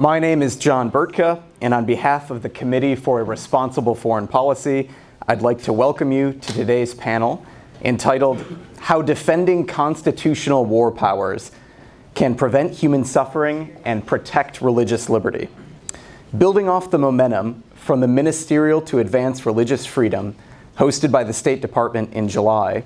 My name is John Burtka, and on behalf of the Committee for a Responsible Foreign Policy, I'd like to welcome you to today's panel entitled, How Defending Constitutional War Powers Can Prevent Human Suffering and Protect Religious Liberty. Building off the momentum from the Ministerial to Advance Religious Freedom, hosted by the State Department in July,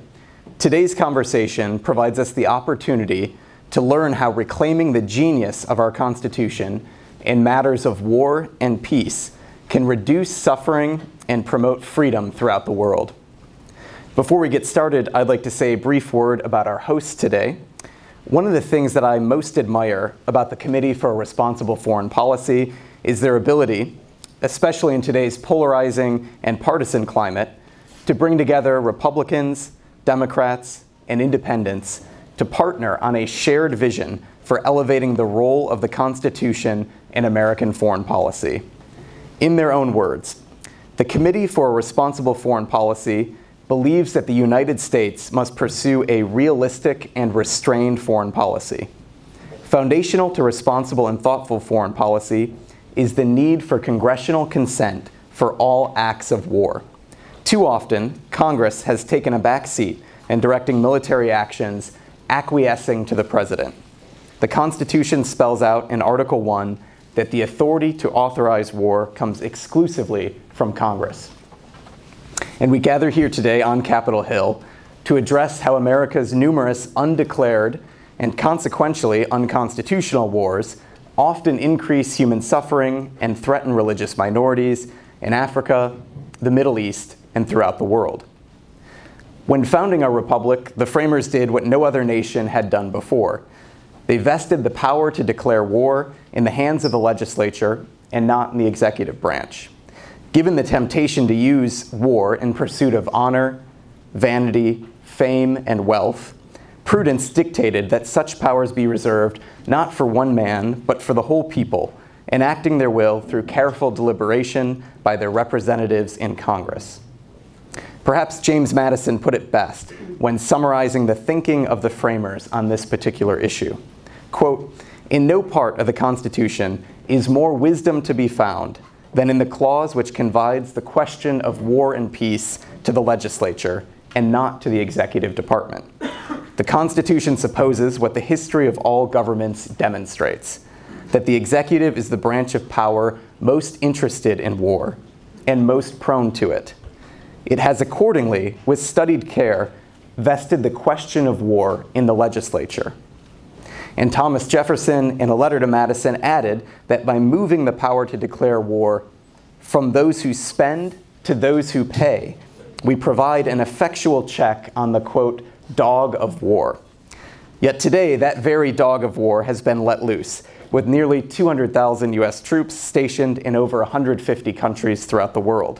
today's conversation provides us the opportunity to learn how reclaiming the genius of our Constitution in matters of war and peace can reduce suffering and promote freedom throughout the world. Before we get started, I'd like to say a brief word about our hosts today. One of the things that I most admire about the Committee for a Responsible Foreign Policy is their ability, especially in today's polarizing and partisan climate, to bring together Republicans, Democrats, and independents to partner on a shared vision for elevating the role of the Constitution in American foreign policy. In their own words, the Committee for a Responsible Foreign Policy believes that the United States must pursue a realistic and restrained foreign policy. Foundational to responsible and thoughtful foreign policy is the need for congressional consent for all acts of war. Too often, Congress has taken a back seat in directing military actions, acquiescing to the president. The Constitution spells out in Article 1 that the authority to authorize war comes exclusively from Congress. And we gather here today on Capitol Hill to address how America's numerous undeclared and consequentially unconstitutional wars often increase human suffering and threaten religious minorities in Africa, the Middle East, and throughout the world. When founding our republic, the framers did what no other nation had done before. They vested the power to declare war in the hands of the legislature and not in the executive branch. Given the temptation to use war in pursuit of honor, vanity, fame, and wealth, prudence dictated that such powers be reserved not for one man, but for the whole people, enacting their will through careful deliberation by their representatives in Congress. Perhaps James Madison put it best when summarizing the thinking of the framers on this particular issue. Quote, "In no part of the Constitution is more wisdom to be found than in the clause which confides the question of war and peace to the legislature and not to the executive department. The Constitution supposes what the history of all governments demonstrates, that the executive is the branch of power most interested in war and most prone to it. It has accordingly, with studied care, vested the question of war in the legislature." And Thomas Jefferson, in a letter to Madison, added that by moving the power to declare war from those who spend to those who pay, we provide an effectual check on the, quote, dog of war. Yet today, that very dog of war has been let loose, with nearly 200,000 US troops stationed in over 150 countries throughout the world.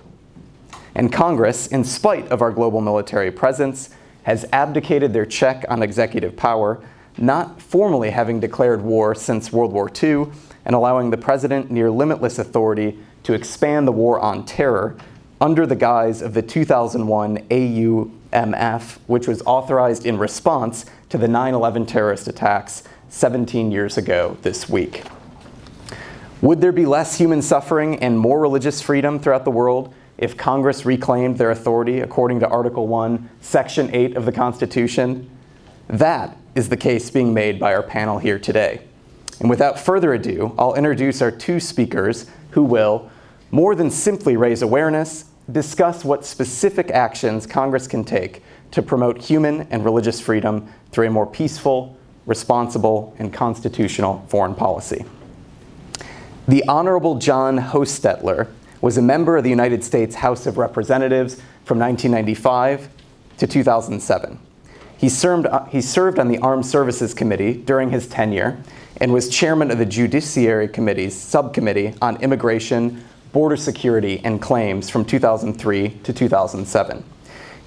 And Congress, in spite of our global military presence, has abdicated their check on executive power, not formally having declared war since World War II and allowing the president near limitless authority to expand the war on terror under the guise of the 2001 AUMF, which was authorized in response to the 9/11 terrorist attacks 17 years ago this week. Would there be less human suffering and more religious freedom throughout the world if Congress reclaimed their authority according to Article 1, Section 8 of the Constitution? That is the case being made by our panel here today. And without further ado, I'll introduce our two speakers who will, more than simply raise awareness, discuss what specific actions Congress can take to promote human and religious freedom through a more peaceful, responsible, and constitutional foreign policy. The Honorable John Hostettler was a member of the United States House of Representatives from 1995 to 2007. He served on the Armed Services Committee during his tenure and was chairman of the Judiciary Committee's subcommittee on immigration, border security, and claims from 2003 to 2007.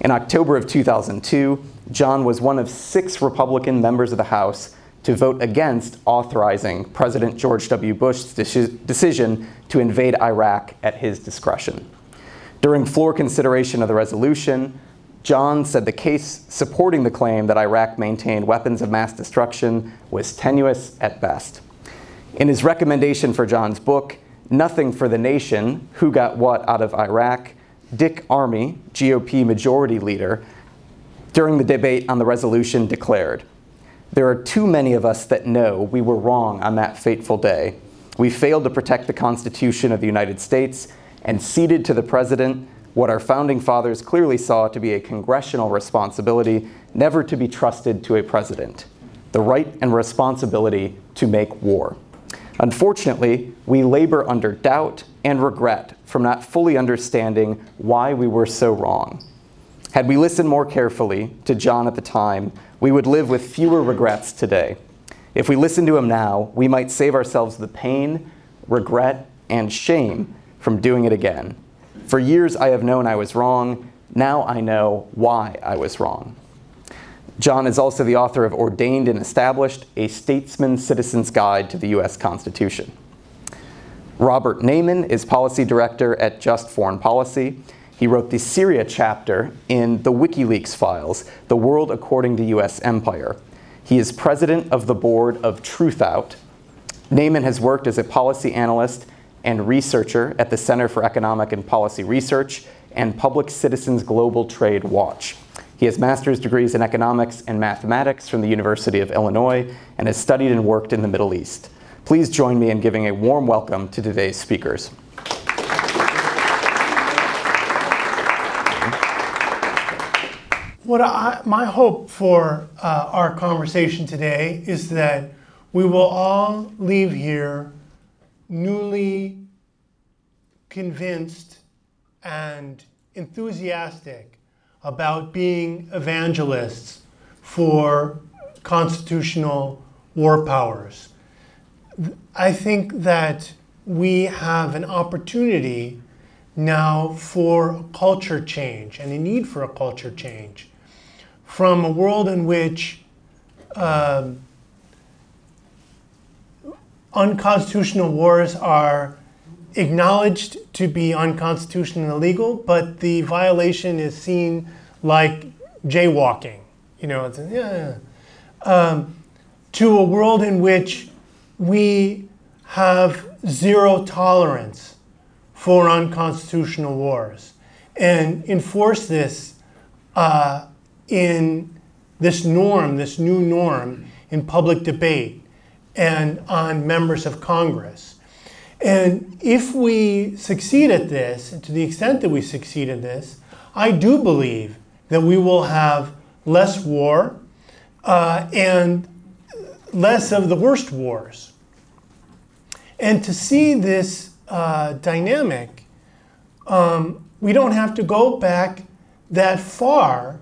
In October of 2002, John was one of 6 Republican members of the House to vote against authorizing President George W. Bush's decision to invade Iraq at his discretion. During floor consideration of the resolution, John said the case supporting the claim that Iraq maintained weapons of mass destruction was tenuous at best. In his recommendation for John's book, Nothing for the Nation, Who Got What Out of Iraq, Dick Armey, GOP Majority Leader, during the debate on the resolution declared, "There are too many of us that know we were wrong on that fateful day. We failed to protect the Constitution of the United States and ceded to the President what our founding fathers clearly saw to be a congressional responsibility never to be trusted to a president, the right and responsibility to make war. Unfortunately, we labor under doubt and regret from not fully understanding why we were so wrong. Had we listened more carefully to John at the time, we would live with fewer regrets today. If we listen to him now, we might save ourselves the pain, regret, and shame from doing it again. For years I have known I was wrong. Now I know why I was wrong." John is also the author of Ordained and Established, A Statesman's Citizen's Guide to the U.S. Constitution. Robert Naiman is Policy Director at Just Foreign Policy. He wrote the Syria chapter in the WikiLeaks files, The World According to U.S. Empire. He is president of the board of Truthout. Naiman has worked as a policy analyst and researcher at the Center for Economic and Policy Research and Public Citizens Global Trade Watch. He has master's degrees in economics and mathematics from the University of Illinois and has studied and worked in the Middle East. Please join me in giving a warm welcome to today's speakers. My hope for our conversation today is that we will all leave here newly convinced and enthusiastic about being evangelists for constitutional war powers. I think that we have an opportunity now for a culture change and a need for a culture change from a world in which unconstitutional wars are acknowledged to be unconstitutional and illegal, but the violation is seen like jaywalking. You know, it's to a world in which we have zero tolerance for unconstitutional wars and enforce this in this norm, this new norm in public debate and on members of Congress. And if we succeed at this, and to the extent that we succeed at this, I do believe that we will have less war and less of the worst wars. And to see this dynamic, we don't have to go back that far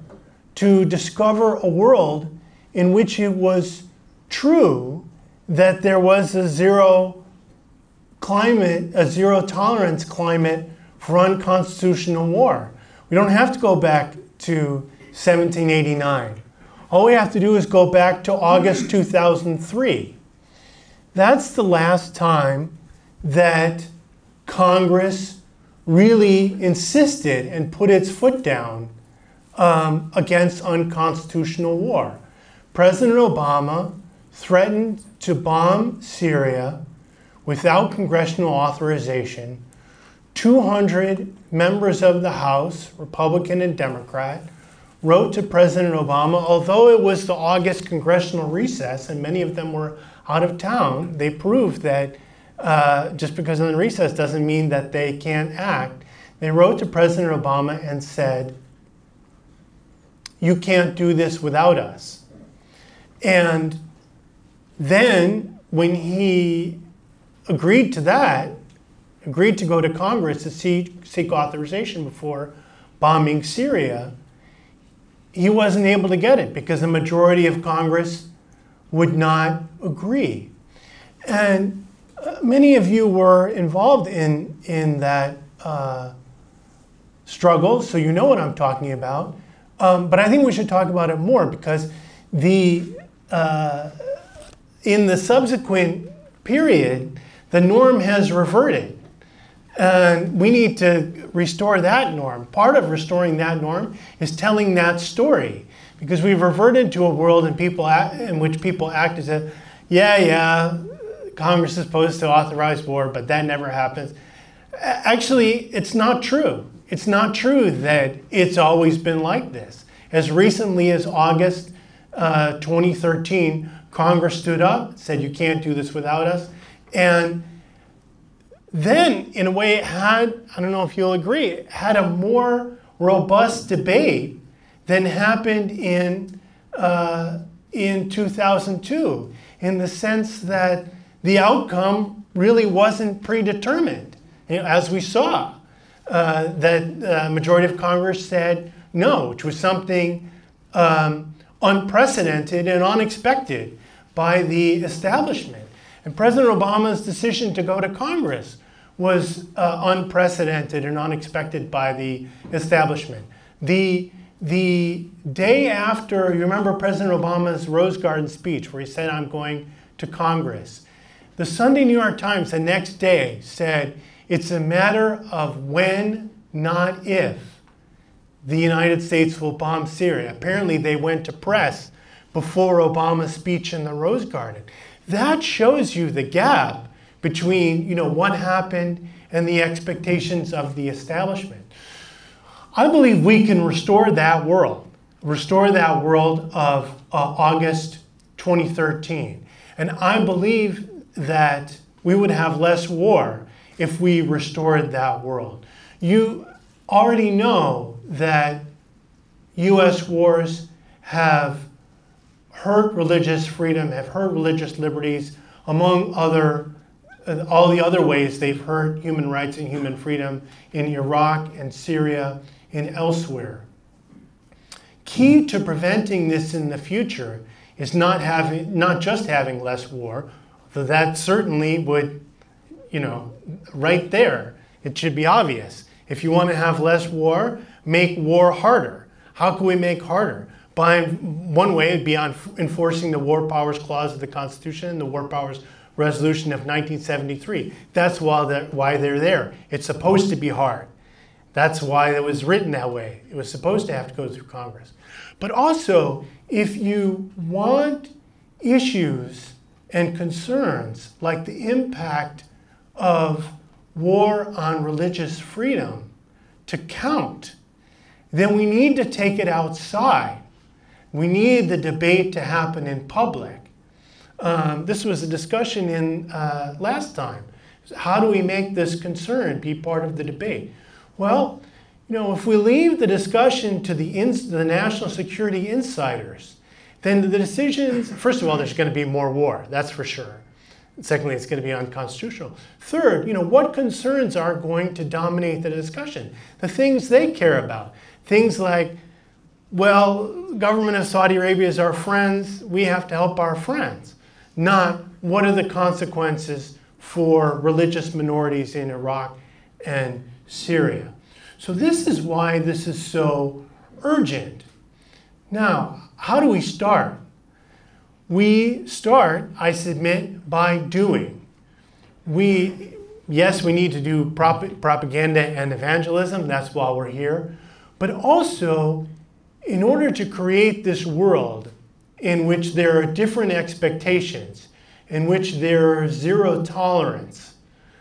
to discover a world in which it was true that there was a zero tolerance climate for unconstitutional war. We don't have to go back to 1789. All we have to do is go back to August 2003. That's the last time that Congress really insisted and put its foot down against unconstitutional war. President Obama threatened to bomb Syria without congressional authorization. 200 members of the House, Republican and Democrat, wrote to President Obama, although it was the August congressional recess and many of them were out of town, they proved that just because they're in recess doesn't mean that they can't act. They wrote to President Obama and said, "You can't do this without us." And then when he agreed to that, agreed to go to Congress to seek authorization before bombing Syria, he wasn't able to get it because the majority of Congress would not agree. And many of you were involved in that struggle, so you know what I'm talking about. But I think we should talk about it more because in the subsequent period, the norm has reverted. And we need to restore that norm. Part of restoring that norm is telling that story. Because we've reverted to a world in which people act as if, yeah, Congress is supposed to authorize war, but that never happens. Actually, it's not true. It's not true that it's always been like this. As recently as August 2013, Congress stood up, said you can't do this without us. And then, in a way, it had, I don't know if you'll agree, it had a more robust debate than happened in 2002, in the sense that the outcome really wasn't predetermined. You know, as we saw, that the majority of Congress said no, which was something unprecedented and unexpected by the establishment. And President Obama's decision to go to Congress was unprecedented and unexpected by the establishment. The day after, you remember President Obama's Rose Garden speech where he said, I'm going to Congress. The Sunday New York Times the next day said, it's a matter of when, not if, the United States will bomb Syria. Apparently they went to press before Obama's speech in the Rose Garden. That shows you the gap between, you know, what happened and the expectations of the establishment. I believe we can restore that world of August 2013. And I believe that we would have less war if we restored that world. You already know that US wars have hurt religious freedom, have hurt religious liberties, among other, all the other ways they've hurt human rights and human freedom in Iraq and Syria and elsewhere. Key to preventing this in the future is not just having less war, though that certainly would, you know, right there, it should be obvious. If you want to have less war, make war harder. How can we make harder? By one way, it'd be on enforcing the War Powers Clause of the Constitution and the War Powers Resolution of 1973. That's why they're there. It's supposed to be hard. That's why it was written that way. It was supposed to have to go through Congress. But also, if you want issues and concerns like the impact of war on religious freedom to count, then we need to take it outside. We need the debate to happen in public. This was a discussion in last time. How do we make this concern be part of the debate? Well, you know, if we leave the discussion to the national security insiders, then the decisions, first of all, there's going to be more war, that's for sure. Secondly, it's going to be unconstitutional. Third, you know, what concerns are going to dominate the discussion? The things they care about. Things like, well, the government of Saudi Arabia is our friends, we have to help our friends. Not what are the consequences for religious minorities in Iraq and Syria. So this is why this is so urgent. Now, how do we start? We start, I submit, by doing. Yes, we need to do propaganda and evangelism, that's why we're here. But also, in order to create this world in which there are different expectations, in which there is zero tolerance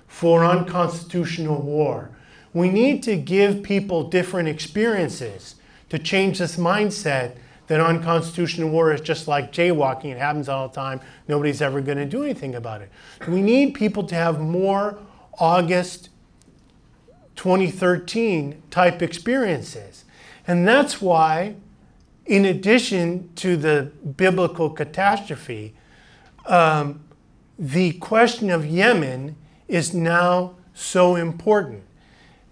for unconstitutional war, we need to give people different experiences to change this mindset that unconstitutional war is just like jaywalking. It happens all the time. Nobody's ever going to do anything about it. We need people to have more August 2013 type experiences. And that's why, in addition to the biblical catastrophe, the question of Yemen is now so important.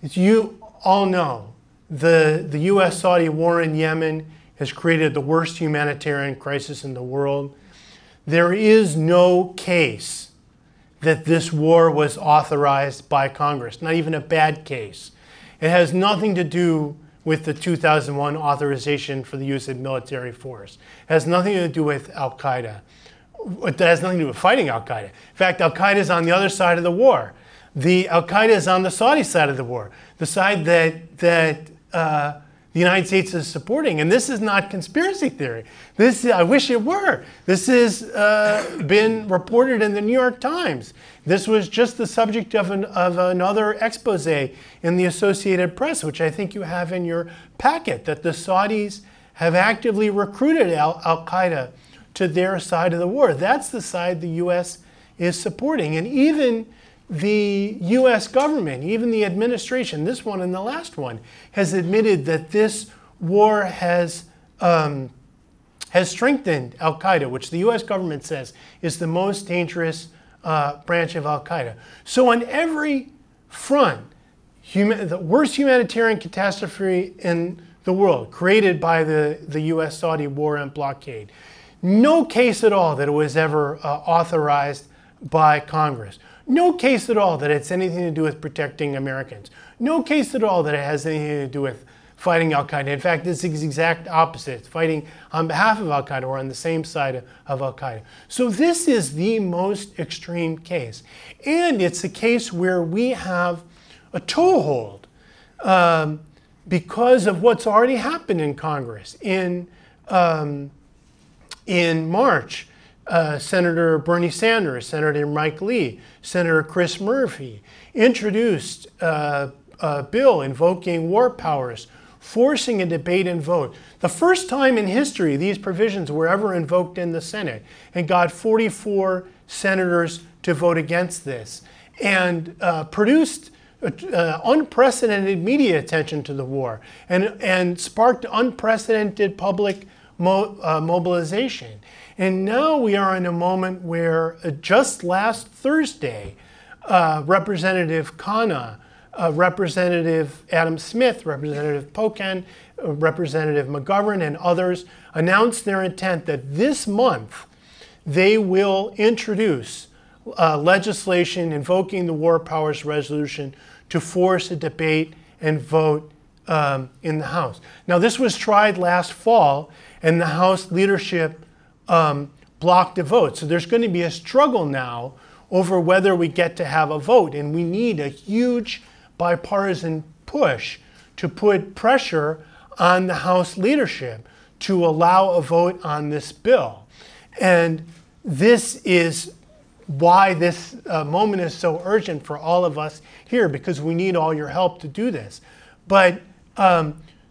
As you all know, the US-Saudi war in Yemen has created the worst humanitarian crisis in the world. There is no case that this war was authorized by Congress, not even a bad case. It has nothing to do with the 2001 authorization for the use of military force. It has nothing to do with Al-Qaeda. It has nothing to do with fighting Al-Qaeda. In fact, Al-Qaeda is on the other side of the war. The Al-Qaeda is on the Saudi side of the war, the side that the United States is supporting. And this is not conspiracy theory. I wish it were. This has been reported in the New York Times. This was just the subject of another expose in the Associated Press, which I think you have in your packet, that the Saudis have actively recruited Al-Qaeda to their side of the war. That's the side the U.S. is supporting. And even the U.S. government, even the administration, this one and the last one, has admitted that this war has strengthened Al-Qaeda, which the U.S. government says is the most dangerous branch of Al-Qaeda. So on every front, the worst humanitarian catastrophe in the world, created by the U.S.-Saudi war and blockade, no case at all that it was ever authorized by Congress. No case at all that it's anything to do with protecting Americans. No case at all that it has anything to do with fighting Al-Qaeda. In fact, this is the exact opposite. It's fighting on behalf of Al-Qaeda or on the same side of Al-Qaeda. So this is the most extreme case. And it's a case where we have a toehold because of what's already happened in Congress. In March, Senator Bernie Sanders, Senator Mike Lee, Senator Chris Murphy introduced a bill invoking war powers, forcing a debate and vote. The first time in history these provisions were ever invoked in the Senate, and got 44 senators to vote against this, and produced unprecedented media attention to the war, and sparked unprecedented public mobilization. And now we are in a moment where just last Thursday, Representative Khanna, Representative Adam Smith, Representative Pocan, Representative McGovern, and others announced their intent that this month they will introduce legislation invoking the War Powers Resolution to force a debate and vote in the House. Now, this was tried last fall, and the House leadership blocked a vote. So there's going to be a struggle now over whether we get to have a vote. And we need a huge bipartisan push to put pressure on the House leadership to allow a vote on this bill. And this is why this moment is so urgent for all of us here, because we need all your help to do this. But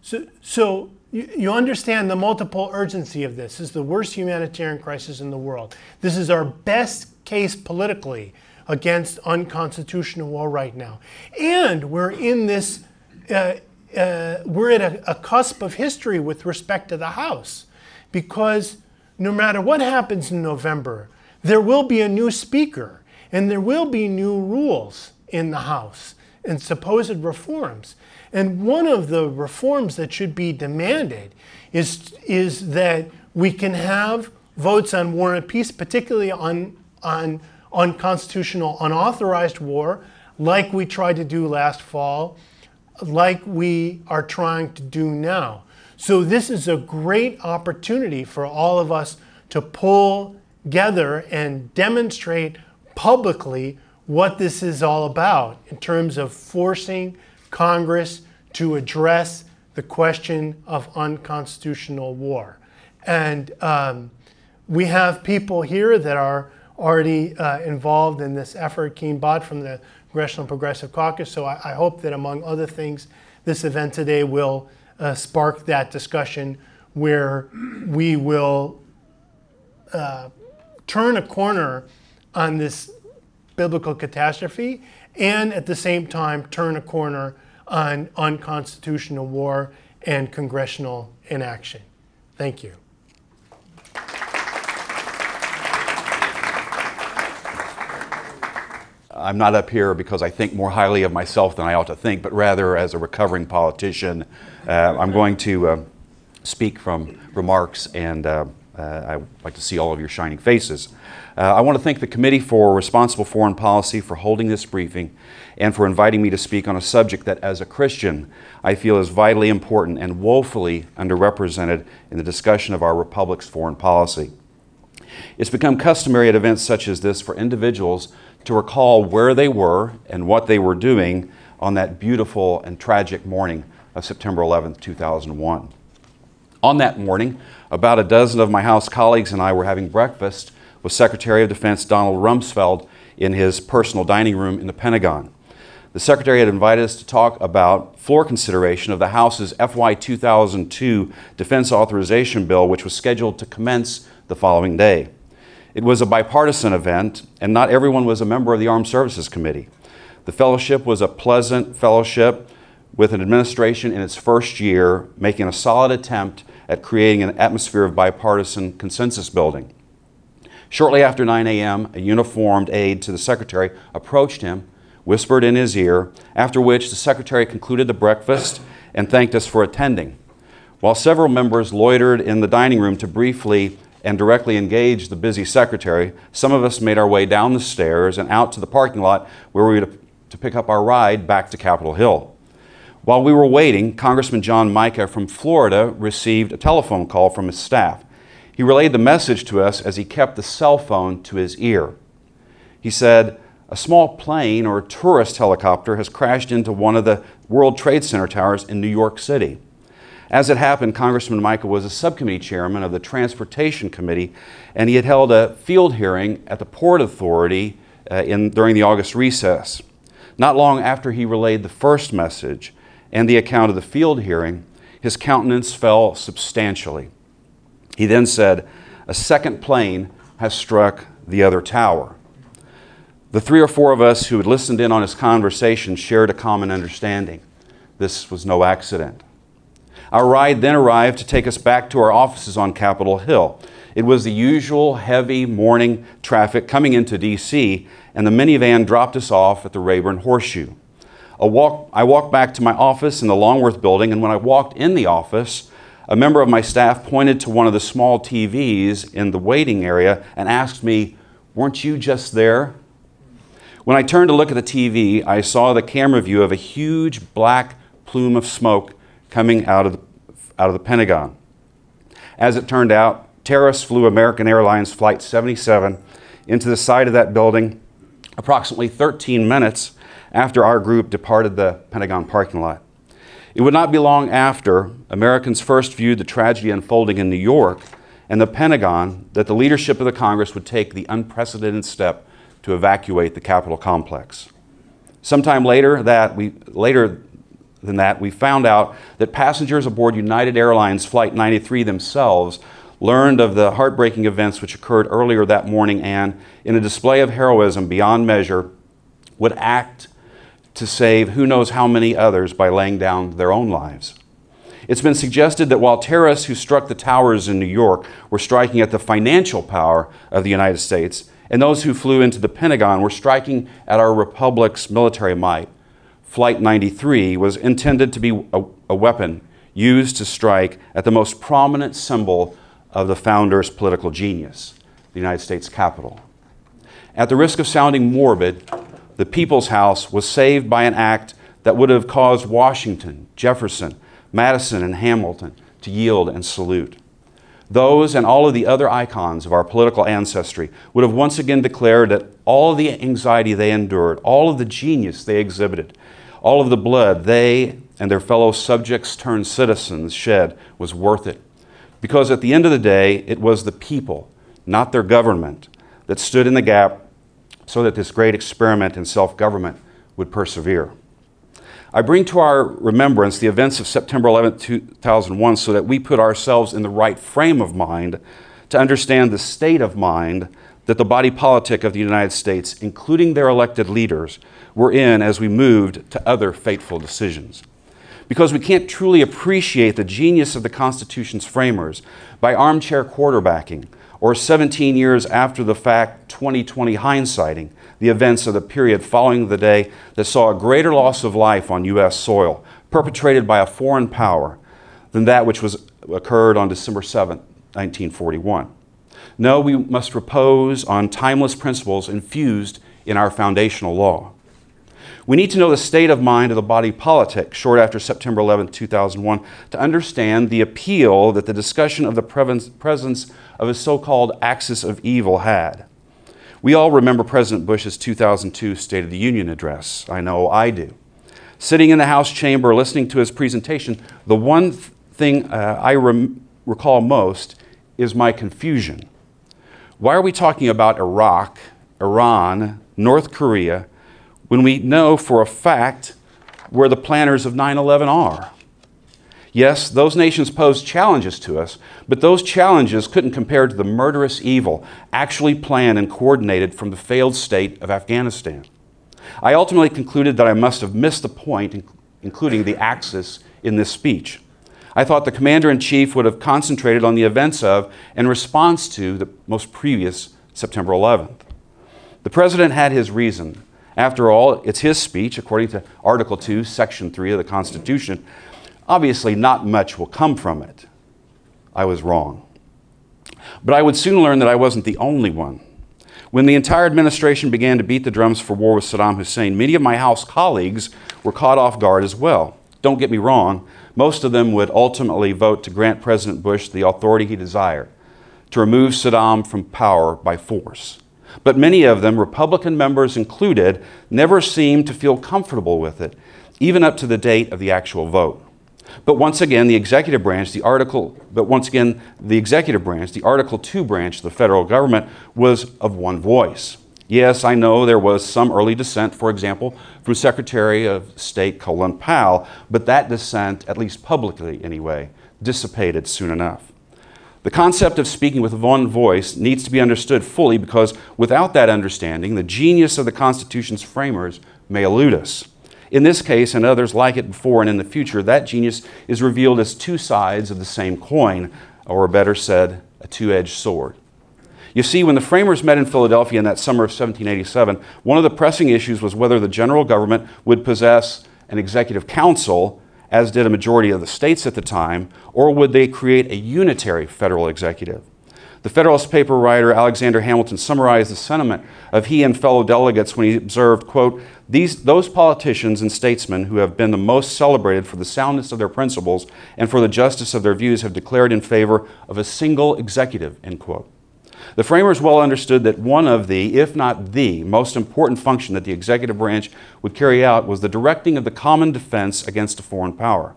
so you understand the multiple urgency of this. This is the worst humanitarian crisis in the world. This is our best case politically against unconstitutional war right now. And we're in this, we're at a cusp of history with respect to the House, because no matter what happens in November, there will be a new speaker, and there will be new rules in the House and supposed reforms. And one of the reforms that should be demanded is that we can have votes on war and peace, particularly on unconstitutional, unauthorized war, like we tried to do last fall, like we are trying to do now. So this is a great opportunity for all of us to pull together and demonstrate publicly what this is all about in terms of forcing Congress to address the question of unconstitutional war. And we have people here that are already involved in this effort. Keem Bhatt from the Congressional Progressive Caucus. So I hope that, among other things, this event today will spark that discussion where we will turn a corner on this biblical catastrophe, and at the same time turn a corner on unconstitutional war and congressional inaction. Thank you. I'm not up here because I think more highly of myself than I ought to think, but rather as a recovering politician. I'm going to speak from remarks, and I'd like to see all of your shining faces. I want to thank the Committee for Responsible Foreign Policy for holding this briefing and for inviting me to speak on a subject that, as a Christian, I feel is vitally important and woefully underrepresented in the discussion of our Republic's foreign policy. It's become customary at events such as this for individuals to recall where they were and what they were doing on that beautiful and tragic morning of September 11, 2001. On that morning, about a dozen of my House colleagues and I were having breakfast with Secretary of Defense Donald Rumsfeld in his personal dining room in the Pentagon. The Secretary had invited us to talk about floor consideration of the House's FY 2002 Defense Authorization Bill, which was scheduled to commence the following day. It was a bipartisan event, and not everyone was a member of the Armed Services Committee. The fellowship was a pleasant fellowship with an administration in its first year making a solid attempt at creating an atmosphere of bipartisan consensus building. Shortly after 9 a.m., a uniformed aide to the Secretary approached him, whispered in his ear, after which the Secretary concluded the breakfast and thanked us for attending. While several members loitered in the dining room to briefly and directly engage the busy Secretary, some of us made our way down the stairs and out to the parking lot where we were to pick up our ride back to Capitol Hill. While we were waiting, Congressman John Mica from Florida received a telephone call from his staff. He relayed the message to us as he kept the cell phone to his ear. He said, "A small plane or tourist helicopter has crashed into one of the World Trade Center towers in New York City." As it happened, Congressman Mica was a subcommittee chairman of the Transportation Committee, and he had held a field hearing at the Port Authority during the August recess. Not long after he relayed the first message and the account of the field hearing, his countenance fell substantially. He then said, "A second plane has struck the other tower." The three or four of us who had listened in on his conversation shared a common understanding. This was no accident. Our ride then arrived to take us back to our offices on Capitol Hill. It was the usual heavy morning traffic coming into D.C., and the minivan dropped us off at the Rayburn Horseshoe. I walked back to my office in the Longworth building, and when I walked in the office, a member of my staff pointed to one of the small TVs in the waiting area and asked me, "Weren't you just there?" When I turned to look at the TV, I saw the camera view of a huge black plume of smoke coming out of the Pentagon. As it turned out, terrorists flew American Airlines Flight 77 into the side of that building approximately 13 minutes after our group departed the Pentagon parking lot. It would not be long after Americans first viewed the tragedy unfolding in New York and the Pentagon that the leadership of the Congress would take the unprecedented step to evacuate the Capitol complex. Sometime later than that, we found out that passengers aboard United Airlines Flight 93 themselves learned of the heartbreaking events which occurred earlier that morning and, in a display of heroism beyond measure, would act to save who knows how many others by laying down their own lives. It's been suggested that while terrorists who struck the towers in New York were striking at the financial power of the United States, and those who flew into the Pentagon were striking at our republic's military might, Flight 93 was intended to be a weapon used to strike at the most prominent symbol of the founder's political genius, the United States Capitol. At the risk of sounding morbid, the People's House was saved by an act that would have caused Washington, Jefferson, Madison, and Hamilton to yield and salute. Those and all of the other icons of our political ancestry would have once again declared that all of the anxiety they endured, all of the genius they exhibited, all of the blood they and their fellow subjects turned citizens shed was worth it. Because at the end of the day, it was the people, not their government, that stood in the gap so that this great experiment in self-government would persevere. I bring to our remembrance the events of September 11, 2001 so that we put ourselves in the right frame of mind to understand the state of mind that the body politic of the United States, including their elected leaders, were in as we moved to other fateful decisions. Because we can't truly appreciate the genius of the Constitution's framers by armchair quarterbacking or 17 years after the fact 2020 hindsighting the events of the period following the day that saw a greater loss of life on U.S. soil perpetrated by a foreign power than that which occurred on December 7, 1941. No, we must repose on timeless principles infused in our foundational law. We need to know the state of mind of the body politic short after September 11, 2001 to understand the appeal that the discussion of the presence of a so-called axis of evil had. We all remember President Bush's 2002 State of the Union address. I know I do. Sitting in the House chamber listening to his presentation, the one thing I recall most is my confusion. Why are we talking about Iraq, Iran, North Korea, when we know for a fact where the planners of 9/11 are? Yes, those nations posed challenges to us, but those challenges couldn't compare to the murderous evil actually planned and coordinated from the failed state of Afghanistan. I ultimately concluded that I must have missed the point, including the axis, in this speech. I thought the Commander-in-Chief would have concentrated on the events of and response to the most previous September 11th. The President had his reason. After all, it's his speech, according to Article 2, Section 3 of the Constitution. Obviously, not much will come from it. I was wrong. But I would soon learn that I wasn't the only one. When the entire administration began to beat the drums for war with Saddam Hussein, many of my House colleagues were caught off guard as well. Don't get me wrong, most of them would ultimately vote to grant President Bush the authority he desired, to remove Saddam from power by force. But many of them, Republican members included, never seemed to feel comfortable with it, even up to the date of the actual vote. But once again, the executive branch, the Article 2 branch of the federal government was of one voice. Yes, I know there was some early dissent, for example, from Secretary of State Colin Powell, but that dissent, at least publicly anyway, dissipated soon enough. The concept of speaking with one voice needs to be understood fully because without that understanding, the genius of the Constitution's framers may elude us. In this case, and others like it before and in the future, that genius is revealed as two sides of the same coin, or better said, a two-edged sword. You see, when the framers met in Philadelphia in that summer of 1787, one of the pressing issues was whether the general government would possess an executive council, as did a majority of the states at the time, or would they create a unitary federal executive? The Federalist paper writer Alexander Hamilton summarized the sentiment of he and fellow delegates when he observed, quote, those politicians and statesmen who have been the most celebrated for the soundness of their principles and for the justice of their views have declared in favor of a single executive, end quote. The framers well understood that one of the, if not the, most important function that the executive branch would carry out was the directing of the common defense against a foreign power.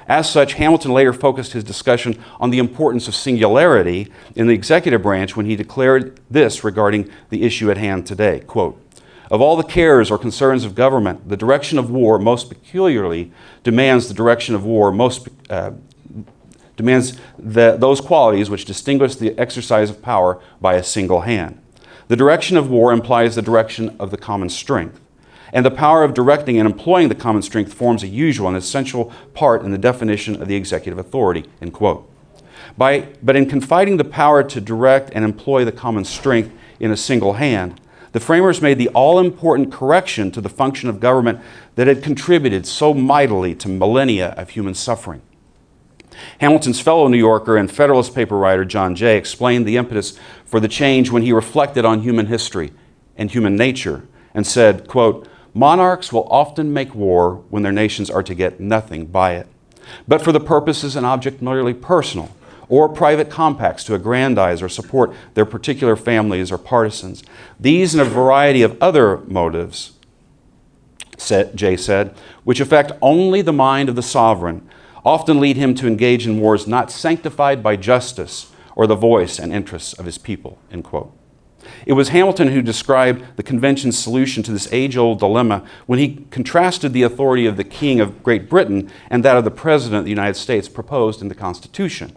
As such, Hamilton later focused his discussion on the importance of singularity in the executive branch when he declared this regarding the issue at hand today, quote, of all the cares or concerns of government, the direction of war most peculiarly demands the direction of war most demands those qualities which distinguish the exercise of power by a single hand. The direction of war implies the direction of the common strength, and the power of directing and employing the common strength forms a usual and essential part in the definition of the executive authority, end quote. But in confiding the power to direct and employ the common strength in a single hand, the framers made the all-important correction to the function of government that had contributed so mightily to millennia of human suffering. Hamilton's fellow New Yorker and Federalist paper writer John Jay explained the impetus for the change when he reflected on human history and human nature and said, quote, monarchs will often make war when their nations are to get nothing by it, but for the purposes and object merely personal, or private compacts to aggrandize or support their particular families or partisans. These and a variety of other motives, Jay said, which affect only the mind of the sovereign, often lead him to engage in wars not sanctified by justice or the voice and interests of his people, end quote. It was Hamilton who described the convention's solution to this age-old dilemma when he contrasted the authority of the King of Great Britain and that of the President of the United States proposed in the Constitution.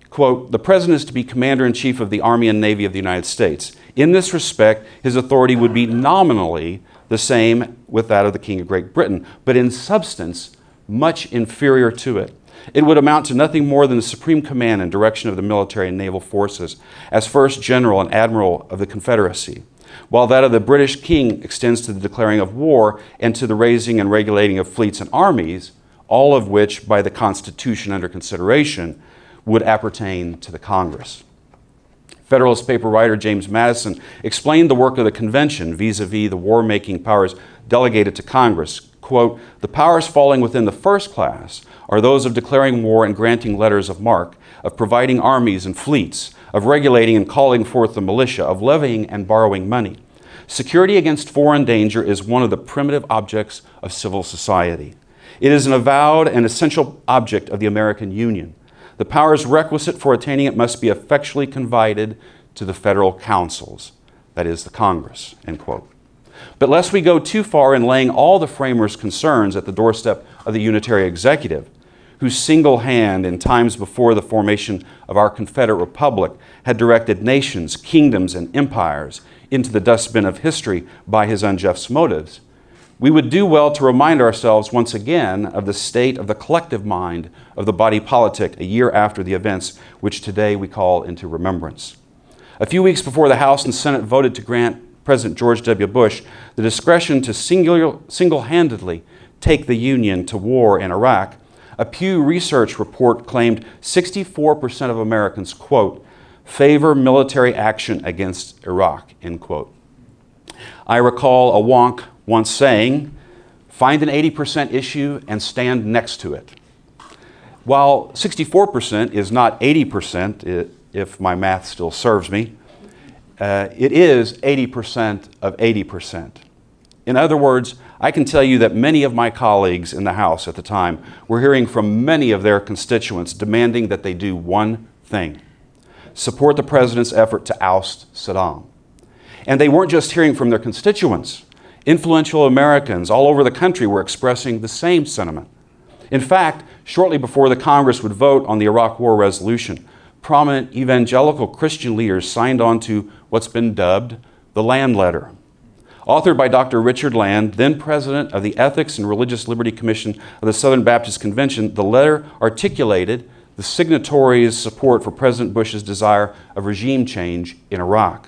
Quote, the President is to be Commander-in-Chief of the Army and Navy of the United States. In this respect, his authority would be nominally the same with that of the King of Great Britain, but in substance, much inferior to it. It would amount to nothing more than the supreme command and direction of the military and naval forces as First General and Admiral of the Confederacy, while that of the British King extends to the declaring of war and to the raising and regulating of fleets and armies, all of which, by the Constitution under consideration, would appertain to the Congress. Federalist paper writer James Madison explained the work of the convention vis-a-vis the war-making powers delegated to Congress. Quote, the powers falling within the first class are those of declaring war and granting letters of marque, of providing armies and fleets, of regulating and calling forth the militia, of levying and borrowing money. Security against foreign danger is one of the primitive objects of civil society. It is an avowed and essential object of the American Union. The powers requisite for attaining it must be effectually confided to the federal councils, that is, the Congress, end quote. But lest we go too far in laying all the framers' concerns at the doorstep of the unitary executive, whose single hand in times before the formation of our Confederate Republic had directed nations, kingdoms, and empires into the dustbin of history by his unjust motives, we would do well to remind ourselves once again of the state of the collective mind of the body politic a year after the events which today we call into remembrance. A few weeks before the House and Senate voted to grant President George W. Bush the discretion to single-handedly take the Union to war in Iraq, a Pew Research report claimed 64% of Americans, quote, favor military action against Iraq, end quote. I recall a wonk once saying, find an 80% issue and stand next to it. While 64% is not 80%, if my math still serves me, it is 80% of 80%. In other words, I can tell you that many of my colleagues in the House at the time were hearing from many of their constituents demanding that they do one thing: support the president's effort to oust Saddam. And they weren't just hearing from their constituents. Influential Americans all over the country were expressing the same sentiment. In fact, shortly before the Congress would vote on the Iraq War resolution, prominent evangelical Christian leaders signed on to what's been dubbed the Land Letter. Authored by Dr. Richard Land, then president of the Ethics and Religious Liberty Commission of the Southern Baptist Convention, the letter articulated the signatories' support for President Bush's desire of regime change in Iraq.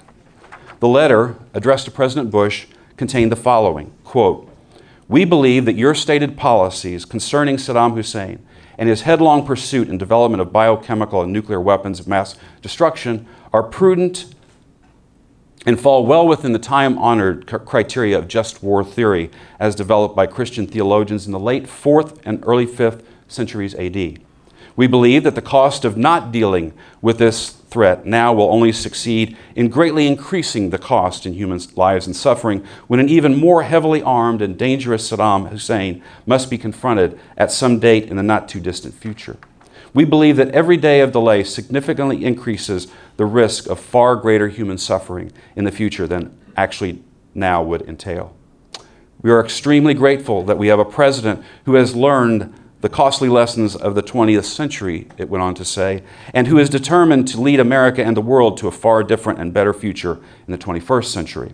The letter, addressed to President Bush, contained the following, quote, we believe that your stated policies concerning Saddam Hussein and his headlong pursuit and development of biochemical and nuclear weapons of mass destruction are prudent and fall well within the time-honored criteria of just war theory as developed by Christian theologians in the late 4th and early 5th centuries AD. We believe that the cost of not dealing with this threat now will only succeed in greatly increasing the cost in human lives and suffering when an even more heavily armed and dangerous Saddam Hussein must be confronted at some date in the not-too-distant future. We believe that every day of delay significantly increases the risk of far greater human suffering in the future than actually now would entail. We are extremely grateful that we have a president who has learned the costly lessons of the 20th century, it went on to say, and who is determined to lead America and the world to a far different and better future in the 21st century.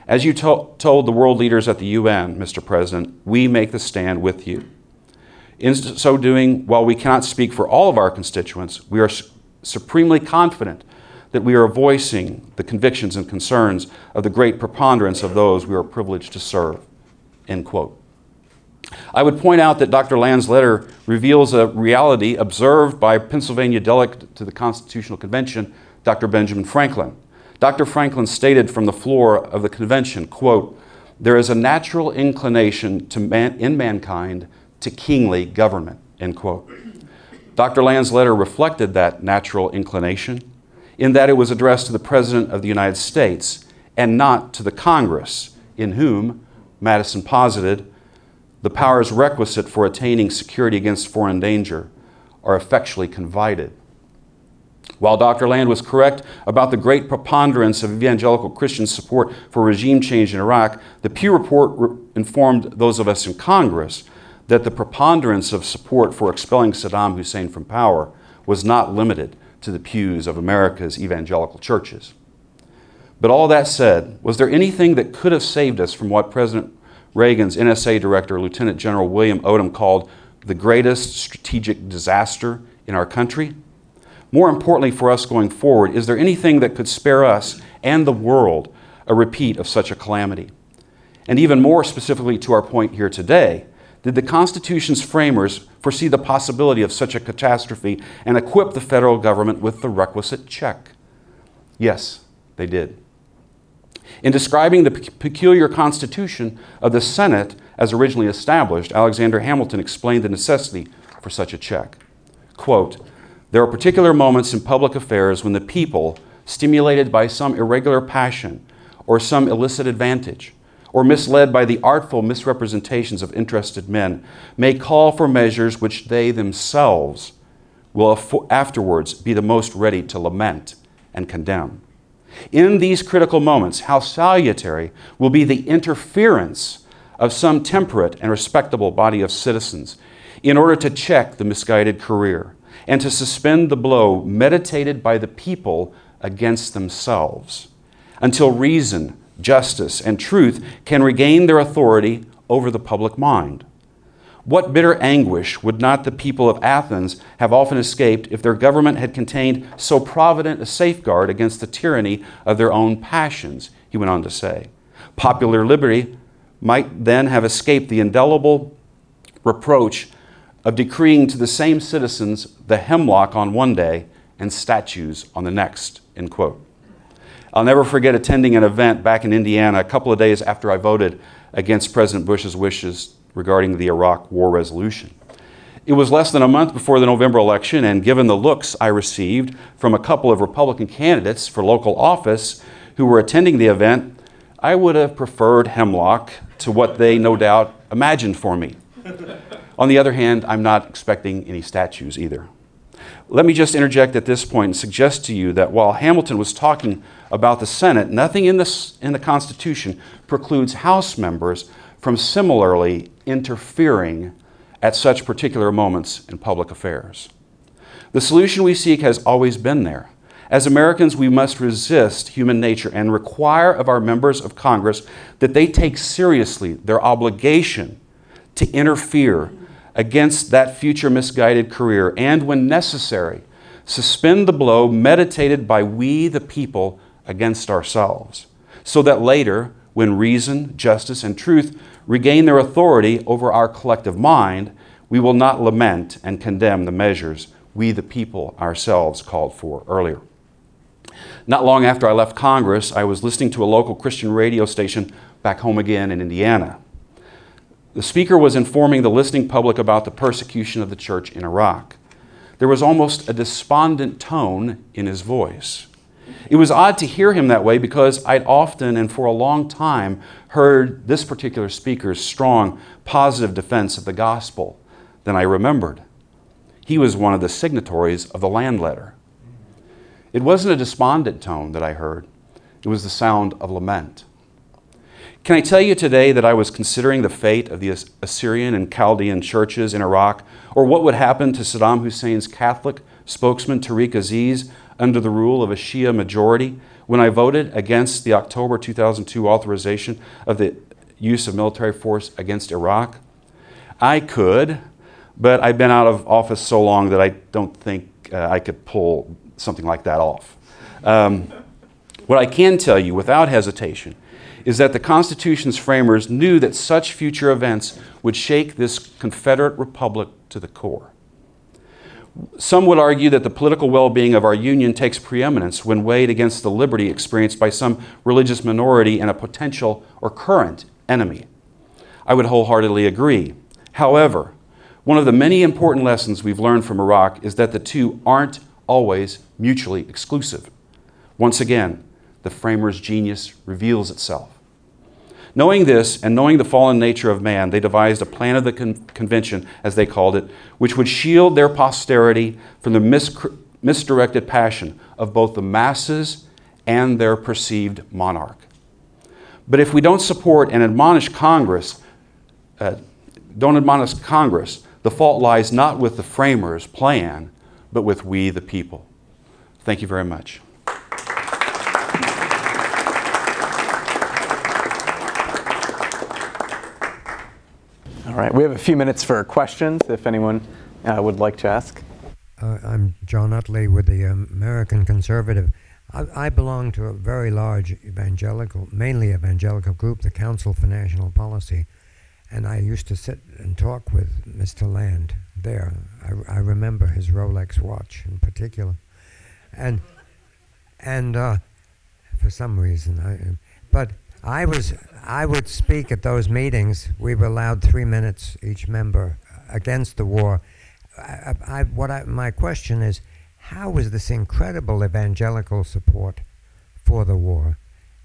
As you told the world leaders at the UN, Mr. President, we make the stand with you. In so doing, while we cannot speak for all of our constituents, we are supremely confident that we are voicing the convictions and concerns of the great preponderance of those we are privileged to serve, end quote. I would point out that Dr. Land's letter reveals a reality observed by Pennsylvania delegate to the Constitutional Convention, Dr. Benjamin Franklin. Dr. Franklin stated from the floor of the convention, quote, there is a natural inclination in mankind to kingly government, end quote. Dr. Land's letter reflected that natural inclination in that it was addressed to the President of the United States and not to the Congress, in whom, Madison posited, the powers requisite for attaining security against foreign danger are effectually confided. While Dr. Land was correct about the great preponderance of evangelical Christian support for regime change in Iraq, the Pew report informed those of us in Congress that the preponderance of support for expelling Saddam Hussein from power was not limited to the pews of America's evangelical churches. But all that said, was there anything that could have saved us from what President Reagan's NSA director, Lieutenant General William Odom, called the greatest strategic disaster in our country? More importantly for us going forward, is there anything that could spare us and the world a repeat of such a calamity? And even more specifically to our point here today, did the Constitution's framers foresee the possibility of such a catastrophe and equip the federal government with the requisite check? Yes, they did. In describing the peculiar constitution of the Senate as originally established, Alexander Hamilton explained the necessity for such a check. Quote, there are particular moments in public affairs when the people, stimulated by some irregular passion or some illicit advantage, or misled by the artful misrepresentations of interested men, may call for measures which they themselves will afterwards be the most ready to lament and condemn. In these critical moments, how salutary will be the interference of some temperate and respectable body of citizens in order to check the misguided career and to suspend the blow meditated by the people against themselves, until reason, justice, and truth can regain their authority over the public mind. What bitter anguish would not the people of Athens have often escaped if their government had contained so provident a safeguard against the tyranny of their own passions, he went on to say. Popular liberty might then have escaped the indelible reproach of decreeing to the same citizens the hemlock on one day and statues on the next, end quote. I'll never forget attending an event back in Indiana a couple of days after I voted against President Bush's wishes regarding the Iraq war resolution. It was less than a month before the November election, and given the looks I received from a couple of Republican candidates for local office who were attending the event, I would have preferred hemlock to what they no doubt imagined for me. On the other hand, I'm not expecting any statues either. Let me just interject at this point and suggest to you that while Hamilton was talking about the Senate, nothing in the Constitution precludes House members from similarly interfering at such particular moments in public affairs. The solution we seek has always been there. As Americans, we must resist human nature and require of our members of Congress that they take seriously their obligation to interfere against that future misguided career and, when necessary, suspend the blow meditated by we the people against ourselves, so that later, when reason, justice, and truth regain their authority over our collective mind, we will not lament and condemn the measures we the people ourselves called for earlier. Not long after I left Congress, I was listening to a local Christian radio station back home again in Indiana. The speaker was informing the listening public about the persecution of the church in Iraq. There was almost a despondent tone in his voice. It was odd to hear him that way because I'd often and for a long time heard this particular speaker's strong, positive defense of the gospel than I remembered. He was one of the signatories of the land letter. It wasn't a despondent tone that I heard. It was the sound of lament. Can I tell you today that I was considering the fate of the Assyrian and Chaldean churches in Iraq, or what would happen to Saddam Hussein's Catholic spokesman Tariq Aziz under the rule of a Shia majority when I voted against the October 2002 authorization of the use of military force against Iraq? I could, but I've been out of office so long that I don't think I could pull something like that off. What I can tell you without hesitation is that the Constitution's framers knew that such future events would shake this Confederate Republic to the core. Some would argue that the political well-being of our Union takes preeminence when weighed against the liberty experienced by some religious minority and a potential or current enemy. I would wholeheartedly agree. However, one of the many important lessons we've learned from Iraq is that the two aren't always mutually exclusive. Once again, the framers' genius reveals itself. Knowing this and knowing the fallen nature of man, they devised a plan of the convention, as they called it, which would shield their posterity from the misdirected passion of both the masses and their perceived monarch. But if we don't support and admonish Congress, the fault lies not with the framers' plan, but with we the people. Thank you very much. All right, we have a few minutes for questions if anyone would like to ask. I'm John Utley with the American Conservative. I belong to a very large mainly evangelical group, the Council for National Policy, and I used to sit and talk with Mr. Land there. I remember his Rolex watch in particular, and for some reason, but I would speak at those meetings. We were allowed 3 minutes each member against the war. My question is, how was this incredible evangelical support for the war?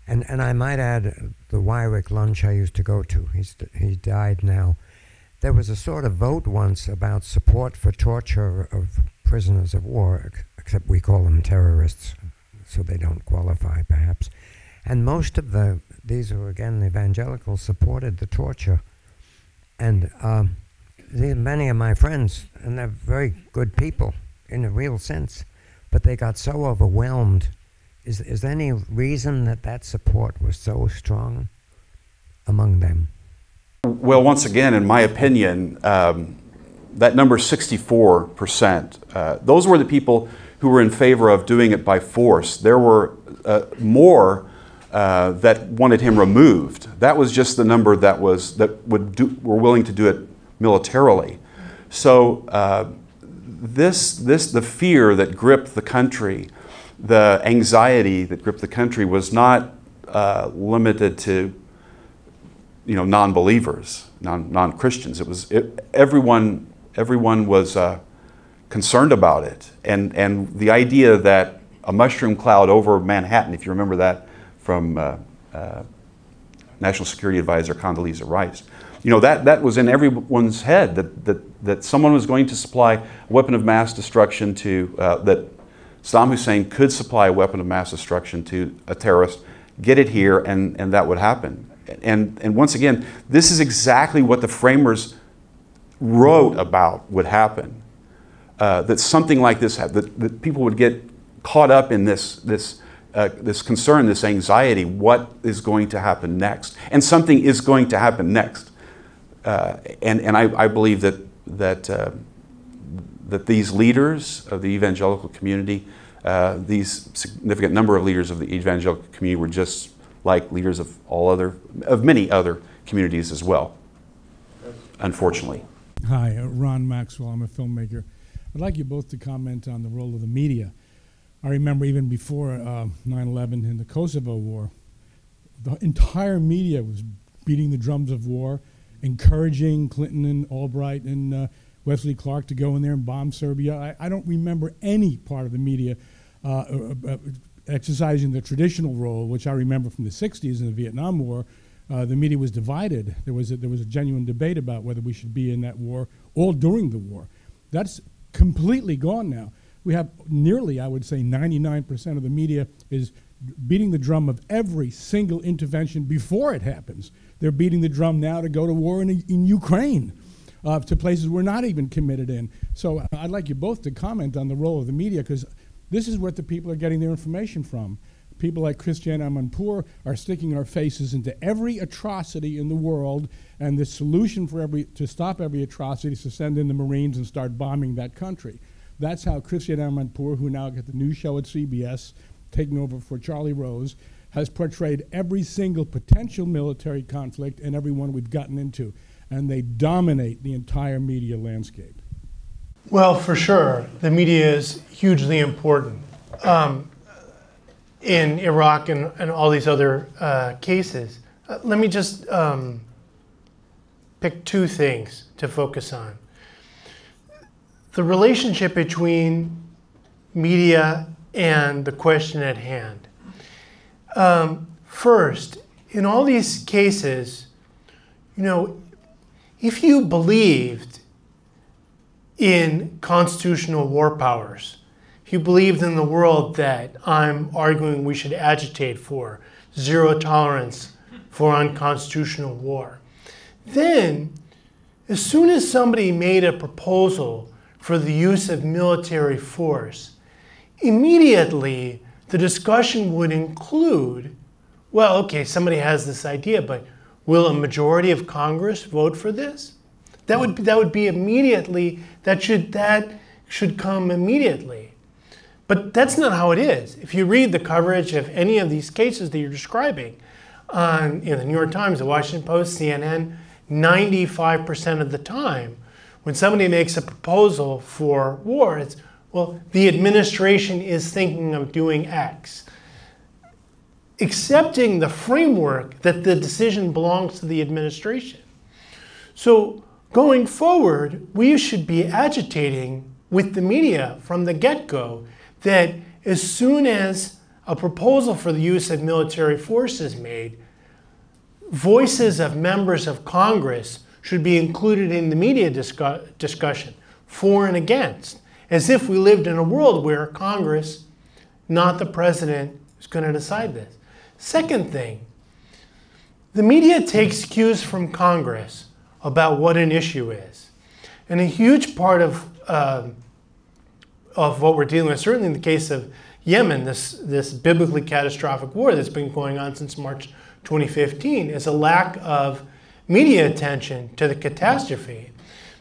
And I might add, the Wywick lunch I used to go to, he died now. There was a sort of vote once about support for torture of prisoners of war, except we call them terrorists, so they don't qualify perhaps. And most of these were again evangelicals, supported the torture. And many of my friends, and they're very good people in a real sense, but they got so overwhelmed. Is there any reason that support was so strong among them? Well, once again, in my opinion, that number 64%, those were the people who were in favor of doing it by force. There were more that wanted him removed. That was just the number that were willing to do it militarily. So the fear that gripped the country, the anxiety that gripped the country was not limited to non-believers, non-Christians. Everyone was concerned about it, and the idea that a mushroom cloud over Manhattan, if you remember that from National Security Advisor Condoleezza Rice, that was in everyone's head, that someone was going to supply a weapon of mass destruction that Saddam Hussein could supply a weapon of mass destruction to a terrorist, get it here, and that would happen. And once again, this is exactly what the framers wrote about would happen. That something like this happened, that people would get caught up in this concern, this anxiety. What is going to happen next? And something is going to happen next. And I believe that these leaders of the evangelical community, these significant number of leaders of the evangelical community, were just like leaders of many other communities as well, unfortunately. Hi, Ron Maxwell. I'm a filmmaker. I'd like you both to comment on the role of the media. I remember even before 9/11 in the Kosovo War, the entire media was beating the drums of war, encouraging Clinton and Albright and Wesley Clark to go in there and bomb Serbia. I don't remember any part of the media exercising the traditional role, which I remember from the 60s in the Vietnam War. The media was divided. There was a genuine debate about whether we should be in that war all during the war. That's completely gone now. We have nearly, I would say, 99% of the media is beating the drum of every single intervention before it happens. They're beating the drum now to go to war in Ukraine, to places we're not even committed in. So I'd like you both to comment on the role of the media, because this is what the people are getting their information from. People like Christiane Amanpour are sticking our faces into every atrocity in the world, and the solution to stop every atrocity is to send in the Marines and start bombing that country. That's how Christiane Amanpour, who now got the new show at CBS, taking over for Charlie Rose, has portrayed every single potential military conflict and every one we've gotten into. And they dominate the entire media landscape. Well, for sure, the media is hugely important in Iraq and all these other cases. Let me just pick two things to focus on. The relationship between media and the question at hand. First, in all these cases, if you believed in constitutional war powers, if you believed in the world that I'm arguing we should agitate for, zero tolerance for unconstitutional war, then as soon as somebody made a proposal for the use of military force, immediately the discussion would include, well, okay, somebody has this idea, but will a majority of Congress vote for this? That would be immediately, that should come immediately. But that's not how it is. If you read the coverage of any of these cases that you're describing on the New York Times, the Washington Post, CNN, 95% of the time, when somebody makes a proposal for war, it's, well, the administration is thinking of doing X. Accepting the framework that the decision belongs to the administration. So going forward, we should be agitating with the media from the get-go that as soon as a proposal for the use of military force is made, voices of members of Congress should be included in the media discussion, for and against, as if we lived in a world where Congress, not the president, is going to decide this. Second thing, the media takes cues from Congress about what an issue is. And a huge part of what we're dealing with, certainly in the case of Yemen, this biblically catastrophic war that's been going on since March 2015, is a lack of media attention to the catastrophe.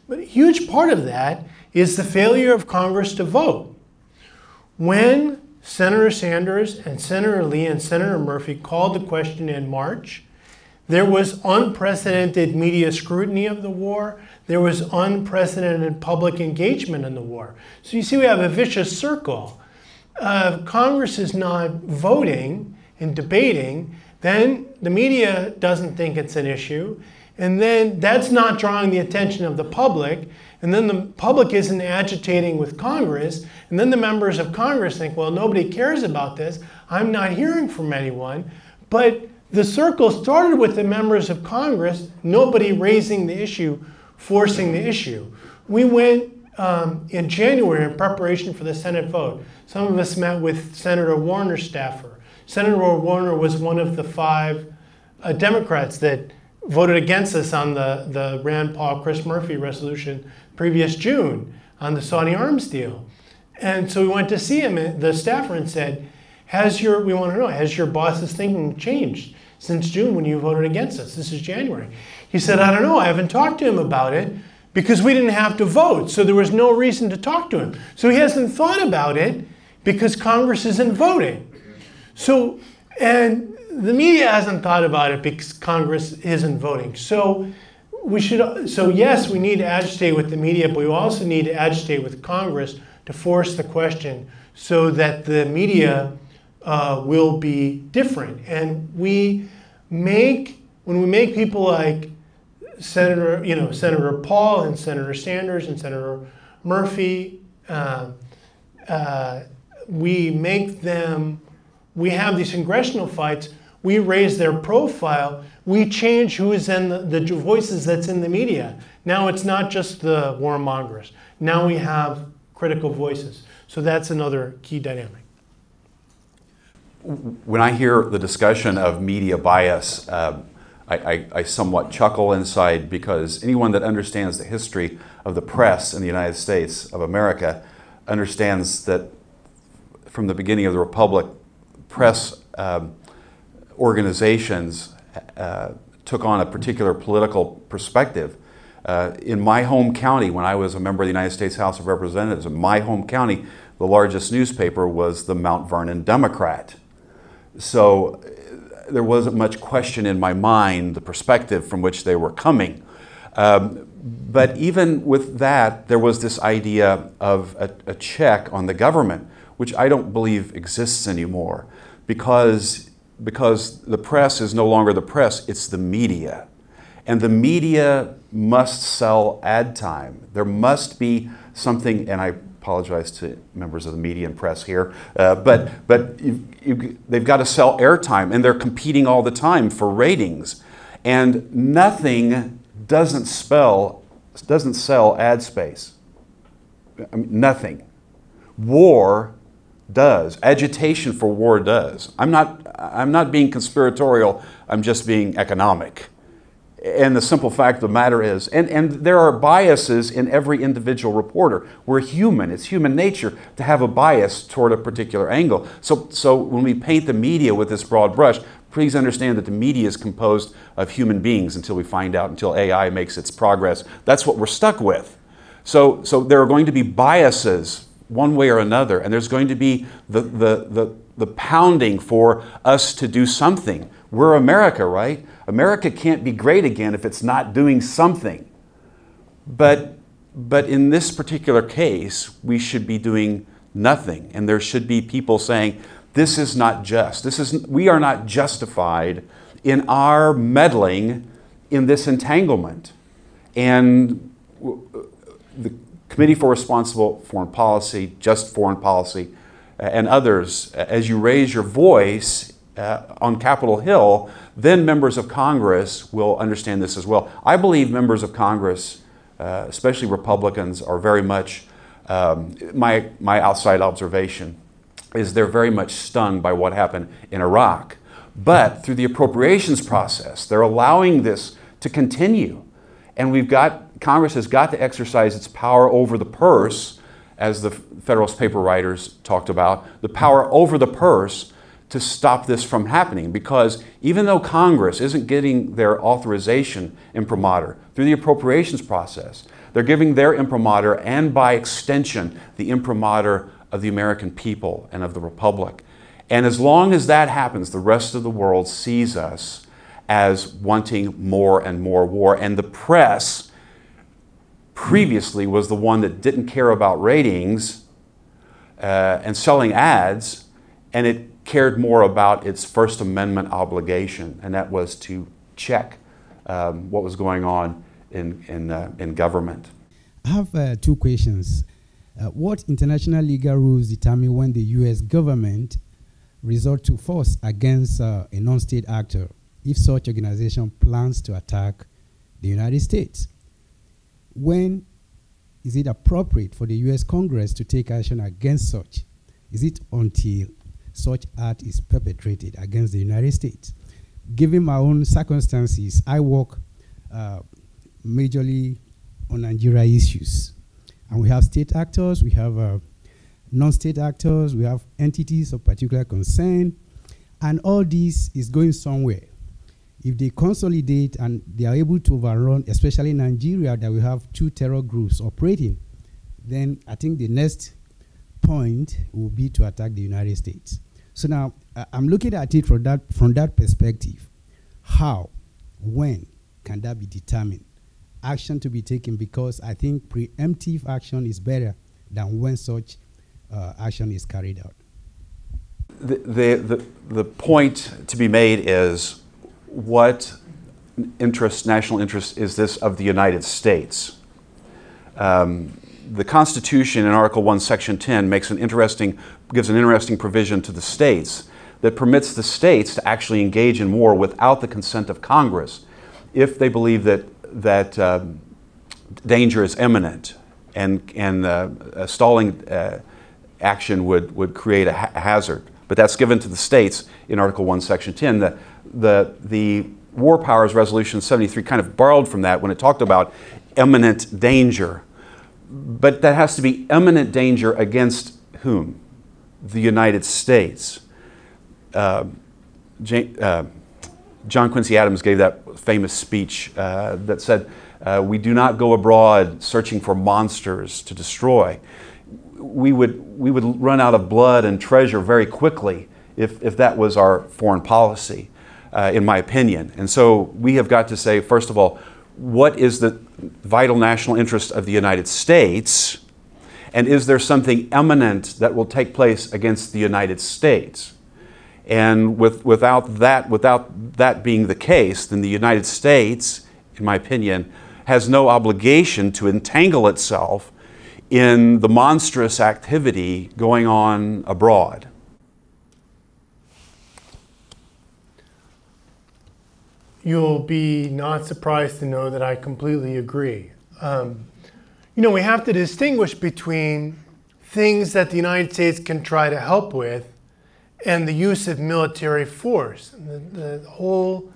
But a huge part of that is the failure of Congress to vote. When Senator Sanders and Senator Lee and Senator Murphy called the question in March, there was unprecedented media scrutiny of the war. There was unprecedented public engagement in the war. So you see we have a vicious circle. Congress is not voting and debating, then the media doesn't think it's an issue, and then that's not drawing the attention of the public, and then the public isn't agitating with Congress, and then the members of Congress think, well, nobody cares about this, I'm not hearing from anyone. But the circle started with the members of Congress, nobody raising the issue, forcing the issue. We went in January in preparation for the Senate vote. Some of us met with Senator Warner's staffer. Senator Warner was one of the 5 Democrats that voted against us on the Rand Paul, Chris Murphy resolution previous June on the Saudi arms deal. And so we went to see him, the staffer, and said, we want to know, has your boss's thinking changed since June when you voted against us? This is January. He said, I don't know, I haven't talked to him about it because we didn't have to vote, so there was no reason to talk to him. So he hasn't thought about it because Congress isn't voting. So, and the media hasn't thought about it because Congress isn't voting. So yes, we need to agitate with the media, but we also need to agitate with Congress to force the question so that the media will be different. And when we make people like Senator Paul and Senator Sanders and Senator Murphy, we have these congressional fights, we raise their profile, we change who is in the voices that's in the media. Now it's not just the warmongers. Now we have critical voices. So that's another key dynamic. When I hear the discussion of media bias, I somewhat chuckle inside, because anyone that understands the history of the press in the United States of America understands that from the beginning of the Republic, press organizations took on a particular political perspective. In my home county, when I was a member of the United States House of Representatives, in my home county, the largest newspaper was the Mount Vernon Democrat. So there wasn't much question in my mind the perspective from which they were coming. But even with that, there was this idea of a check on the government, which I don't believe exists anymore, because the press is no longer the press, it's the media. And the media must sell ad time. There must be something, and I apologize to members of the media and press here, but they've got to sell airtime, and they're competing all the time for ratings. And nothing doesn't sell ad space. I mean, nothing. War does. Agitation for war does. I'm not being conspiratorial, I'm just being economic. And the simple fact of the matter is, and there are biases in every individual reporter. We're human. It's human nature to have a bias toward a particular angle. So when we paint the media with this broad brush, please understand that the media is composed of human beings until AI makes its progress. That's what we're stuck with. So there are going to be biases one way or another, and there's going to be the pounding for us to do something. We're America, right? America can't be great again if it's not doing something. But in this particular case, we should be doing nothing. And there should be people saying, this is not just. We are not justified in our meddling in this entanglement. And the Committee for Responsible Foreign Policy, Just Foreign Policy, and others, as you raise your voice on Capitol Hill, then members of Congress will understand this as well. I believe members of Congress, especially Republicans, are very much, my outside observation is they're very much stung by what happened in Iraq. But through the appropriations process, they're allowing this to continue. And Congress has got to exercise its power over the purse, as the Federalist Paper writers talked about, the power over the purse to stop this from happening. Because even though Congress isn't getting their authorization imprimatur through the appropriations process, they're giving their imprimatur, and by extension, the imprimatur of the American people and of the Republic. And as long as that happens, the rest of the world sees us as wanting more and more war. And the press previously was the one that didn't care about ratings and selling ads, and it cared more about its First Amendment obligation, and that was to check what was going on in government. I have two questions. What international legal rules determine when the U.S. government resort to force against a non-state actor if such organization plans to attack the United States? When is it appropriate for the U.S. Congress to take action against such? Is it until such act is perpetrated against the United States? Given my own circumstances, I work majorly on Nigeria issues. And we have state actors, we have non-state actors, we have entities of particular concern, and all this is going somewhere. If they consolidate and they are able to overrun, especially in Nigeria, that we have two terror groups operating, then I think the next point will be to attack the United States. So now, I'm looking at it from that perspective. How, when can that be determined? Action to be taken, because I think preemptive action is better than when such action is carried out. The point to be made is, what national interest is this of the United States? The Constitution in Article 1, Section 10 gives an interesting provision to the states that permits the states to actually engage in war without the consent of Congress if they believe that danger is imminent, and a stalling action would create a hazard. But that's given to the states in Article 1, Section 10. The War Powers Resolution 73 kind of borrowed from that when it talked about imminent danger. But that has to be imminent danger against whom? The United States. John Quincy Adams gave that famous speech that said, we do not go abroad searching for monsters to destroy. We would run out of blood and treasure very quickly if that was our foreign policy, in my opinion. And so we have got to say, first of all, what is the vital national interest of the United States? And is there something imminent that will take place against the United States? And without that being the case, then the United States, in my opinion, has no obligation to entangle itself in the monstrous activity going on abroad. You'll be not surprised to know that I completely agree. You know, we have to distinguish between things that the United States can try to help with and the use of military force. The whole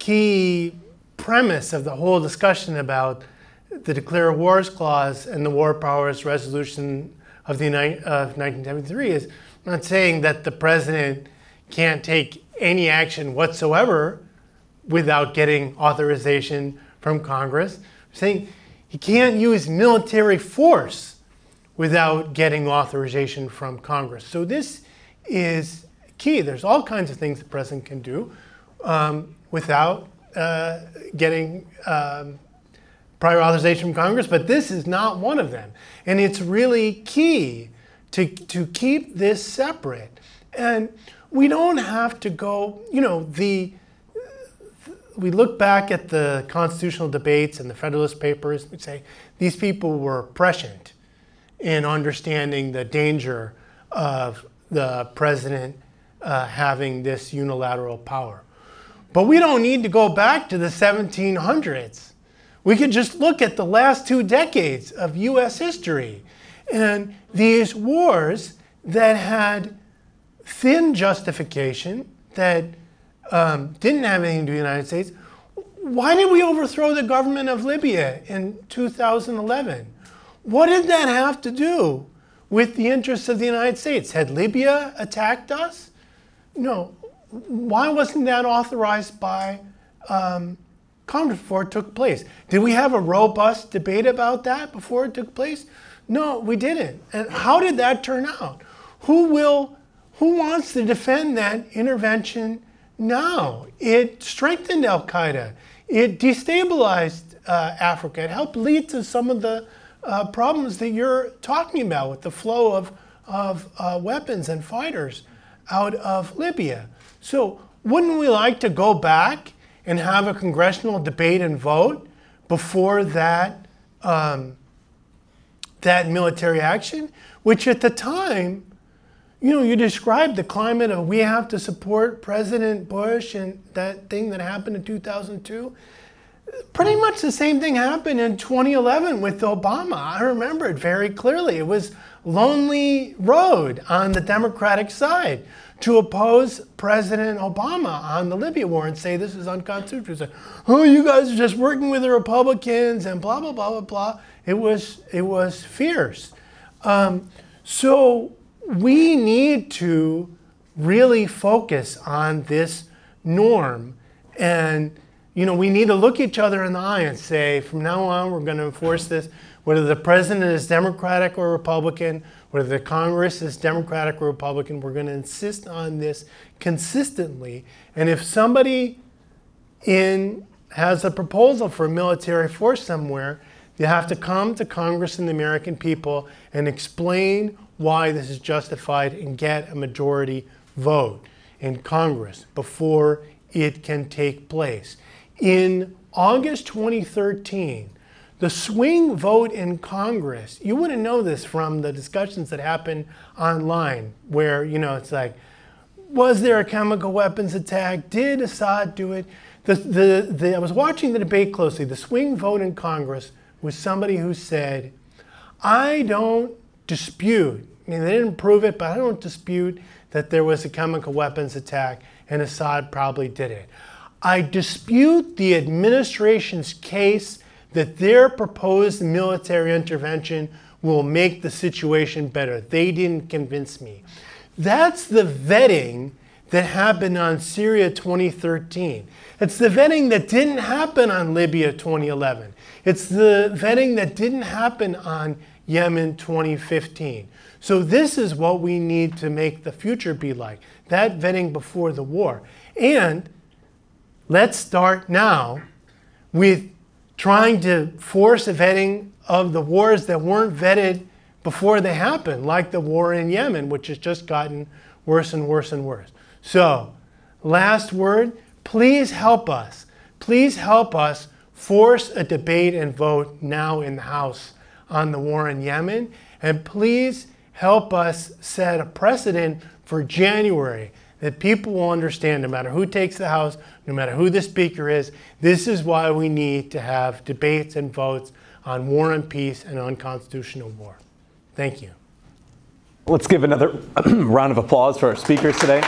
key premise of the whole discussion about the Declare Wars Clause and the War Powers Resolution of 1973 is not saying that the president can't take any action whatsoever without getting authorization from Congress. We're saying he can't use military force without getting authorization from Congress. So this is key. There's all kinds of things the president can do without getting prior authorization from Congress, but this is not one of them. And it's really key to keep this separate. And we don't have to go, you know, we look back at the constitutional debates and the Federalist Papers, we say these people were prescient in understanding the danger of the president having this unilateral power. But we don't need to go back to the 1700s. We could just look at the last 2 decades of US history. And these wars that had thin justification, that didn't have anything to do with the United States. Why did we overthrow the government of Libya in 2011? What did that have to do with the interests of the United States? Had Libya attacked us? No. Why wasn't that authorized by Congress before it took place? Did we have a robust debate about that before it took place? No, we didn't. And how did that turn out? Who wants to defend that intervention now? It strengthened Al-Qaeda. It destabilized Africa. It helped lead to some of the problems that you're talking about with the flow of weapons and fighters out of Libya. So wouldn't we like to go back and have a congressional debate and vote before that, that military action, which at the time, you described the climate of we have to support President Bush and that thing that happened in 2002. Pretty much the same thing happened in 2011 with Obama. I remember it very clearly. It was lonely road on the Democratic side to oppose President Obama on the Libya war and say this is unconstitutional. Say, oh, you guys are just working with the Republicans and blah, blah, blah, blah, blah. It was fierce. So we need to really focus on this norm, and we need to look each other in the eye and say, from now on, we're going to enforce this, whether the president is Democratic or Republican, whether the Congress is Democratic or Republican, we're going to insist on this consistently. And if somebody has a proposal for a military force somewhere, you have to come to Congress and the American people and explain why this is justified and get a majority vote in Congress before it can take place. In August 2013, the swing vote in Congress, you wouldn't know this from the discussions that happened online where, it's like, was there a chemical weapons attack? Did Assad do it? I was watching the debate closely. The swing vote in Congress was somebody who said, I don't dispute, they didn't prove it, but I don't dispute that there was a chemical weapons attack and Assad probably did it. I dispute the administration's case that their proposed military intervention will make the situation better. They didn't convince me. That's the vetting that happened on Syria 2013. It's the vetting that didn't happen on Libya 2011. It's the vetting that didn't happen on Yemen 2015. So this is what we need to make the future be like, that vetting before the war. And let's start now with trying to force a vetting of the wars that weren't vetted before they happened, like the war in Yemen, which has just gotten worse and worse and worse. So, last word, please help us. Please help us force a debate and vote now in the House on the war in Yemen. And please help us set a precedent for January that people will understand, no matter who takes the House, no matter who the speaker is, this is why we need to have debates and votes on war and peace and unconstitutional war. Thank you. Let's give another round of applause for our speakers today.